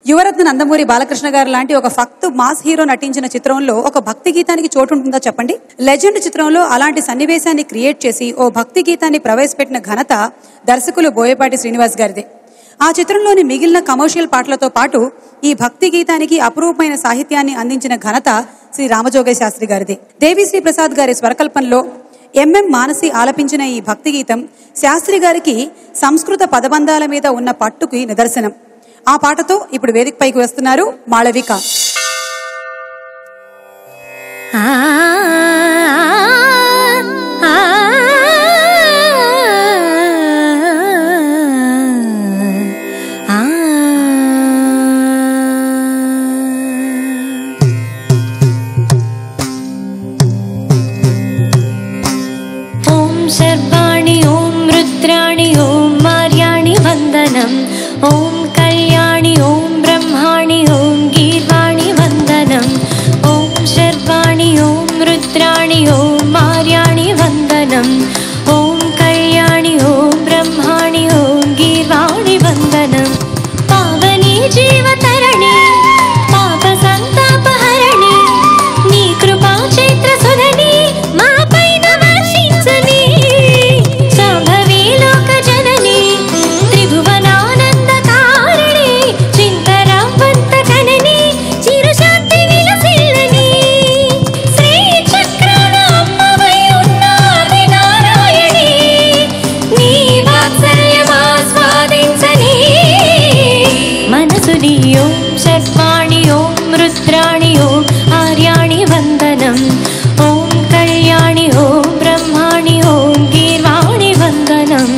యువరత్న నందమూరి బాలకృష్ణ గారు లాంటి ఒక ఫక్త్ మాస్ హీరో నటించిన చిత్రంలో ఒక భక్తి గీతానికి చోటు ఉంటుందా చెప్పండి. లెజెండ్ చిత్రంలో అలాంటి సన్నివేశాన్ని క్రియేట్ చేసి ఓ భక్తి గీతాన్ని ప్రవేశపెట్టిన ఘనత దర్శకులు బోయపాటి శ్రీనివాస్ గారిదే. ఆ చిత్రంలోని మిగిలిన కమర్షియల్ పాటలతో పాటు ఈ భక్తి గీతానికి అపురూపమైన సాహిత్యాన్ని అందించిన ఘనత శ్రీ రామజోగయ్య శాస్త్రి గారిదే. దేవిశ్రీ ప్రసాద్ గారి స్వరకల్పనలో ఎంఎం మానసి ఆలపించిన ఈ భక్తి గీతం శాస్త్రి గారికి సంస్కృత పదబంధాల మీద ఉన్న పట్టుకి నిదర్శనం. ఆ పాటతో ఇప్పుడు వేదికపైకి వస్తున్నారు మాళవిక. सर्वाणि ओम रुद्राणि ओम मार्याणि वंदनम ओम कल्याणि ओम ब्रह्माणि ओम गीर्वाणि वंदनम ओम सर्वाणि ओम रुद्राणि ओम मार्याणि वंदनम ओम कल्याणि ओम ब्रह्माणि ओम गीर्वाणि वंदनम पावनी जीवतरणी पाप संतापहरणी नी कृपा चैत्र सुधनी मा पैन वर्षिंचनी शांभवी लोक जननी त्रिभुवनानंद कारिणी चिंतरावंत कननी चिर शांति विलसिल्लनी श्री चक्राण अम्मवै उन्नादि नारायणी नी वात्सल्यमास्वादिंचनी मनसुनि ओम सर्वाणि ओम रुद्राणि ओम आर्याणि वंदनम ओम कल्याणि ओम ब्रह्माणि ओम गीर्वाणि वंदनम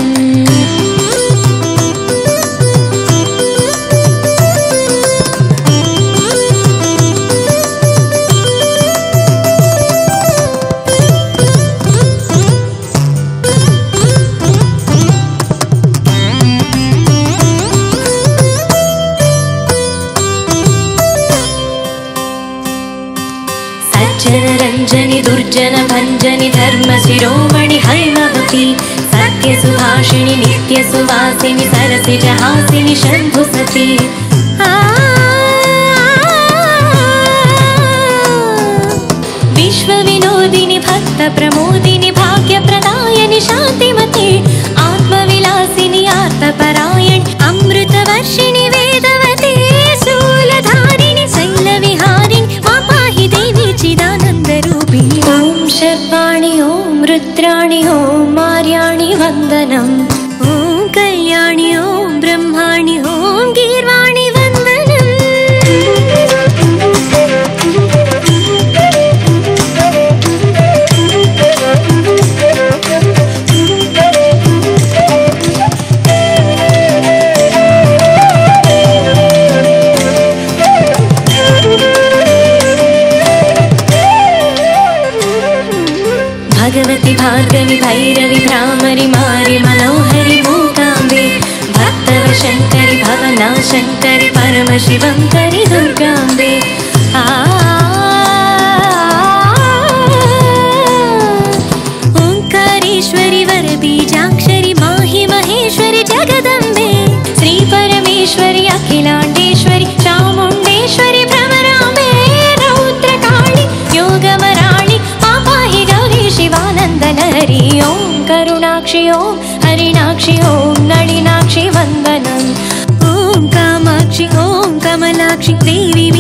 सज्जन रंजनि दुर्जन भंजनि धर्म शिरोमणि हैमवती सत्य सुभाषिणि नित्य सुवासिनि सरसिज हासिनि शंभुसती विश्व विनोदिनि भक्त प्रमोदिनि भाग्य प्रदायनि शांतिमती आत्मविलासिनि आर्तपरायण अमृत वर्षिणि वेदवती शूलधारिणि शैलविहारिणि वापाहि देवी चिदानंद रूपिणी ओम सर्वाणि ओम रुद्राणि ओम मार्याणि वंदनम ओम कल्याणि ओम ब्रह्माणि ओम गीर्वाणि वंदनम भगवति भार्गवि भैरवि भ्रामरि मारि मनोहरि मूकाम्बे भक्तव शंकरि भवना शंकरि परम शिवंकरि दुर्गाम्बे ओंकारेश्वरि वरबीजाक्षरि माहि महेश्वरि जगदम्बे श्री परमेश्वरि अखिलांडेश्वरि चामुंडेश्वरि भ्रमराम्बे रौद्रकाळि योगमराळि पापाहि गौरी शिवानंदलहरि ओम करुणाक्षि ओम हरिणाक्षि ओम नलिनाक्षि वंदनम ओम कामाक्षि ओम कमलाक्षि देवी